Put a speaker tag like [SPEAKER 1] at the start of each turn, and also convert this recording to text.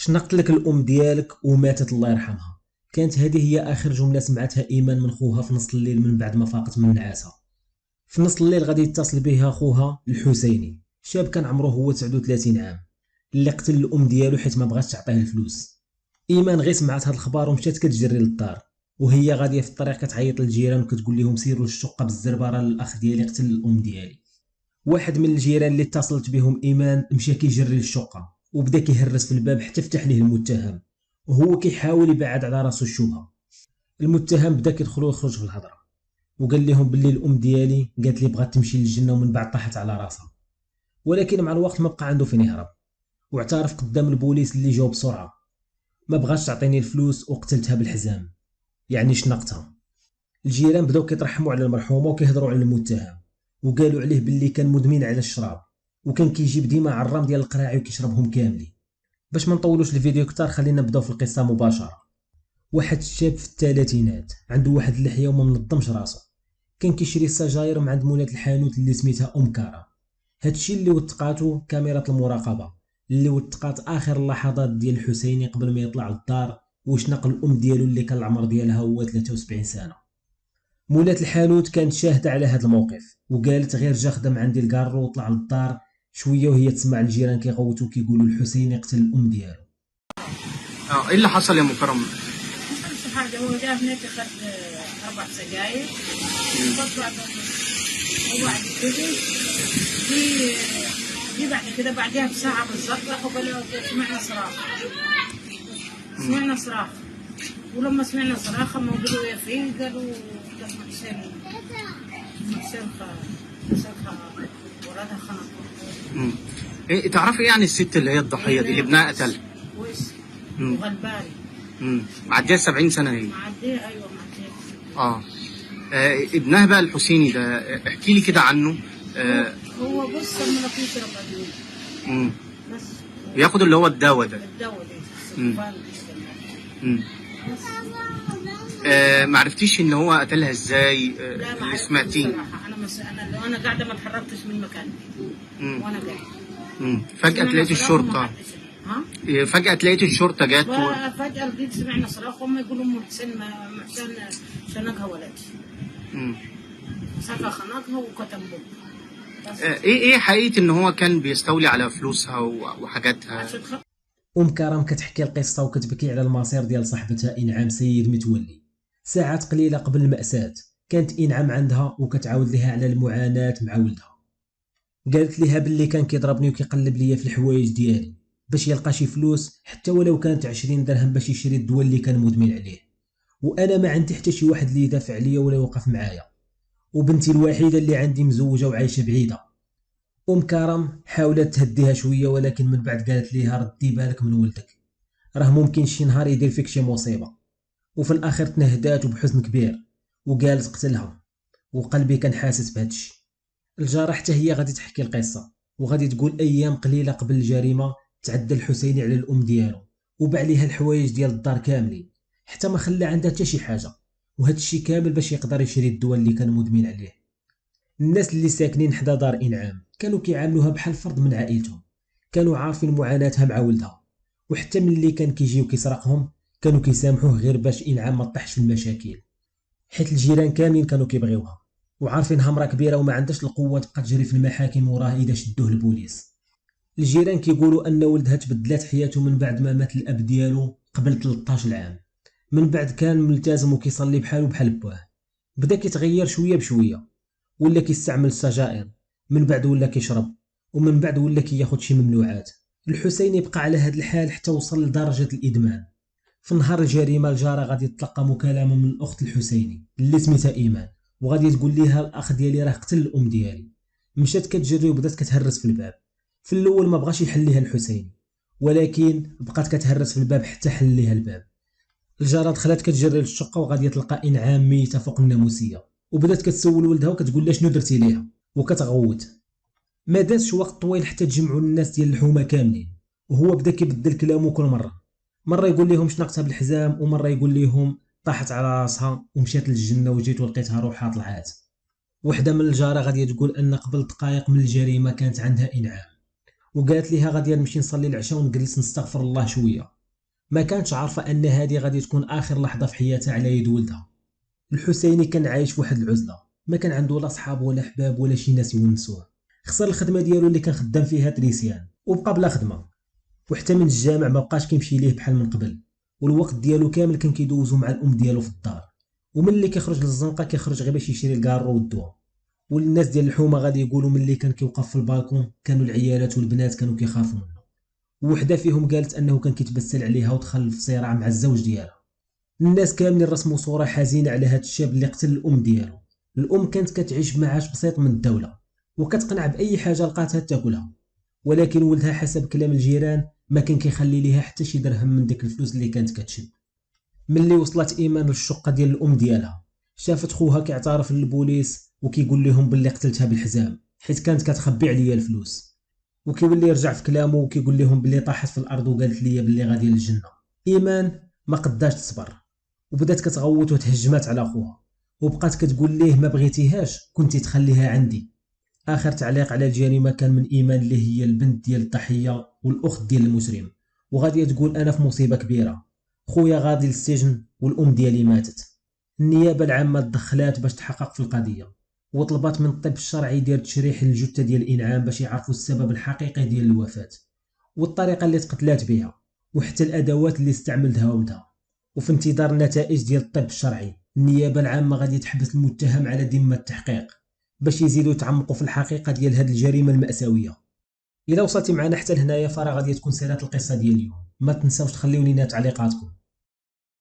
[SPEAKER 1] شنقت لك الام ديالك وماتت الله يرحمها. كانت هذه هي اخر جمله سمعتها ايمان من خوها في نص الليل من بعد ما فاقت من نعاسها. في نص الليل غادي يتصل بها خوها الحسيني، شاب كان عمره هو 39 عام، اللي قتل الام ديالو حيت ما بغاتش تعطيه الفلوس. ايمان غير سمعت هاد الخبر ومشات كتجري للدار، وهي غاديه في الطريق كتعيط للجيران وكتقول لهم سيروا للشقه بالزربه راه الاخ ديالي قتل الام ديالي. واحد من الجيران اللي اتصلت بهم ايمان مشى كيجري للشقه وبدا كيهرس في الباب حتى فتح ليه المتهم، وهو كيحاول يبعد على راسو الشبهه. المتهم بدا كيدخل ويخرج في الهضره، وقال لهم باللي الام ديالي قالت لي بغات تمشي للجنه ومن بعد طاحت على راسها. ولكن مع الوقت ما بقى عنده فين يهرب، واعترف قدام البوليس اللي جاو بسرعه. ما بغاش تعطيني الفلوس وقتلتها بالحزام، يعني شنقتها. الجيران بداو كيترحموا على المرحومه وكيهضروا على المتهم، وقالوا عليه باللي كان مدمن على الشراب، وكان كيجيب ديما عرام ديال القراعي وكيشربهم كاملين. باش ما نطولوش الفيديو كتار خلينا نبداو في القصه مباشره. واحد الشاب في الثلاثينات عنده واحد اللحيه وما منظمش راسو، كان كيشري السجاير من عند مولات الحانوت اللي سميتها كارا. هادشي اللي وثقاتو كاميرا المراقبه اللي وثقات اخر اللحظات ديال الحسيني قبل ما يطلع للدار وشنق الام ديالو اللي كان العمر ديالها هو 73 سنه. مولات الحانوت كانت شاهده على هذا الموقف وقالت غير جا خدم عندي الكارو وطلع للدار شويه وهي تسمع الجيران كيغوتوا كيقولوا الحسيني قتل الام ديالو.
[SPEAKER 2] ايه اللي حصل يا مكرم؟
[SPEAKER 3] نفس حاجة. هو جاء هناك أخذ 4 سجاير وطلع وبعد كده في بعد كده بعدها بساعة بالظبط راحوا قالوا سمعنا صراخ. سمعنا صراخ، ولما سمعنا صراخ هم قالوا يا فين؟ قالوا ده حسين ولادها خنقوا.
[SPEAKER 2] ايه تعرفي ايه عن الست اللي هي الضحيه دي اللي ابنها قتلها؟
[SPEAKER 3] كويس وغلباني.
[SPEAKER 2] معديه 70 سنه هي.
[SPEAKER 3] معديه، ايوه معديه.
[SPEAKER 2] ابنها بقى الحسيني ده احكي لي كده عنه.
[SPEAKER 3] هو بص لما بيشرب ادويه بس
[SPEAKER 2] بياخد اللي هو الدواء ده.
[SPEAKER 3] الدواء ده
[SPEAKER 2] ما عرفتيش ان هو قتلها ازاي؟
[SPEAKER 3] لا ما
[SPEAKER 2] اللي سمعتيه.
[SPEAKER 3] انا لو انا قاعده ما اتحركتش من مكاني وانا قاعده.
[SPEAKER 2] فجأة لقيت الشرطة. فجأة لقيت الشرطة جت
[SPEAKER 3] فجأة لقيت سمعنا صراخ هم يقولوا ام حسين شنقها ولدي. سكا خنقها وكتم بوك.
[SPEAKER 2] ايه حقيقة ان هو كان بيستولي على فلوسها وحاجاتها؟
[SPEAKER 1] كرم كتحكي القصه وكتبكي على المصير ديال صاحبتها انعام سيد متولي. ساعات قليله قبل المأساة كانت انعام عندها وكتعاود لها على المعاناه مع ولدها. قالت لها باللي كان كيضربني وكيقلب ليا في الحوايج ديالي باش يلقى شي فلوس حتى ولو كانت 20 درهم باش يشري الدواء اللي كان مدمن عليه، وانا ما عندي حتى شي واحد اللي يدافع عليا ولا يوقف معايا، وبنتي الوحيده اللي عندي مزوجه وعايشه بعيده. كرم حاولت تهديها شويه ولكن من بعد قالت ليها ردي بالك من ولدك، راه ممكن شي نهار يدير فيك شي مصيبه. وفي الاخر تنهدات وبحزن كبير وقالت قتلها، وقلبي كان حاسس بهادشي. الجارة حتى هي غادي تحكي القصه وغادي تقول ايام قليله قبل الجريمه تعدى الحسيني على الام ديالو وباع ليها الحوايج ديال الدار كاملين حتى ما خلى عندها حتى شي حاجه، وهذا الشيء كامل باش يقدر يشري الدواء اللي كان مدمن عليه. الناس اللي ساكنين حدا دار انعام كانوا كيعاملوها بحال فرد من عائلتهم، كانوا عارفين معاناتها مع ولدها، وحتى ملي كان كيجيو كيسرقهم كانوا كيسامحوه غير باش انعام ما طيحش في المشاكل، حيت الجيران كاملين كانوا كيبغيوها وعارفينها مرا كبيره وما عندهاش القوه تبقى تجري في المحاكم وراه اذا شدوه البوليس. الجيران كيقولوا ان ولدها تبدلات حياته من بعد ما مات الاب ديالو قبل 13 عام. من بعد كان ملتزم وكيصلي بحالو بحال باه، بدا كيتغير شويه بشويه، ولا كيستعمل السجائر، من بعد ولا كيشرب، ومن بعد ولا كياخد شي ممنوعات. الحسيني بقى على هذا الحال حتى وصل لدرجه الادمان. في نهار الجريمه الجاره غادي تلقى مكالمه من الاخت الحسيني اللي سميتها ايمان، وغادي تقول ليها الاخ ديالي راه قتل الام ديالي. مشات كتجري وبدات كتهرس في الباب. في الاول ما بغاش يحل ليها الحسيني، ولكن بقات كتهرس في الباب حتى حل ليها الباب. الجاره دخلت كتجري للشقه وغادي تلقى انعام ميته فوق الناموسيه، وبدات كتسول ولدها وكتقول له شنو درتي ليها وكتغوت. ما دازش وقت طويل حتى تجمعوا الناس ديال الحومه كاملين، وهو بدا كيبدل كلامه كل مره يقول لهم شنقتها بالحزام، ومره يقول لهم طاحت على راسها ومشات للجنه وجيت ولقيتها روحها طلعات. وحده من الجاره غاديه تقول ان قبل دقائق من الجريمه كانت عندها انعام، وقالت ليها غادي نمشي نصلي العشاء ونجلس نستغفر الله شويه. ما كانتش عارفه ان هذه غادي تكون اخر لحظه في حياتها على يد ولدها. الحسيني كان عايش في واحد العزله، ما كان عنده لا صحاب ولا احباب ولا شي ناس يونسوه. خسر الخدمه ديالو اللي كان خدام فيها تريسيان وبقى بلا خدمه، وحتى من الجامع ما بقاش كيمشي ليه بحال من قبل، والوقت ديالو كامل كان كيدوزو مع الام ديالو في الدار. وملي كيخرج للزنقه كيخرج غير باش يشري الكارو والدواء. والناس ديال الحومه غادي يقولوا ملي كان كيوقف في البالكون كانوا العيالات والبنات كانوا كيخافوا منه. وحده فيهم قالت انه كان كيتبسل عليها ودخل في صراع مع الزوج ديالها. الناس كاملين رسموا صوره حزينه على هذا الشاب اللي قتل الام ديالو. الام كانت كتعيش بمعاش بسيط من الدوله وكتقنع باي حاجه لقاتها تاكلها، ولكن ولدها حسب كلام الجيران ما كان كيخلي ليها حتى شي درهم من ديك الفلوس اللي كانت كتشد. ملي وصلت ايمان للشقه ديال الام ديالها شافت خوها كيعترف للبوليس وكيقول لهم باللي قتلتها بالحزام حيت كانت كتخبي عليا الفلوس، وكيولي يرجع في كلامه وكيقول لهم باللي طاحت في الارض وقالت لي باللي غادي للجنه. ايمان ما قداش تصبر وبدات كتغوت وتهجمات على خوها وبقات كتقول ليه ما بغيتيهاش كنتي تخليها عندي. اخر تعليق على الجريمه كان من ايمان اللي هي البنت ديال الضحيه والاخت ديال المجرم، وغاديه تقول انا في مصيبه كبيره، خويا غادي للسجن والام ديالي ماتت. النيابه العامه تدخلات باش تحقق في القضيه وطلبات من الطب الشرعي يدير تشريح للجثه ديال انعام باش يعرفوا السبب الحقيقي ديال الوفاه والطريقه اللي تقتلات بها وحتى الادوات اللي استعملتها ولدها. وفي انتظار النتائج ديال الطب الشرعي النيابه العامه غادي تحبس المتهم على ذمه التحقيق باش يزيدوا يتعمقوا في الحقيقه ديال هذه الجريمه المأساويه. الا وصلتي معنا حتى لهنايا فراه غادي تكون سالات القصه ديال اليوم. ما تنساوش تخليو لينا تعليقاتكم.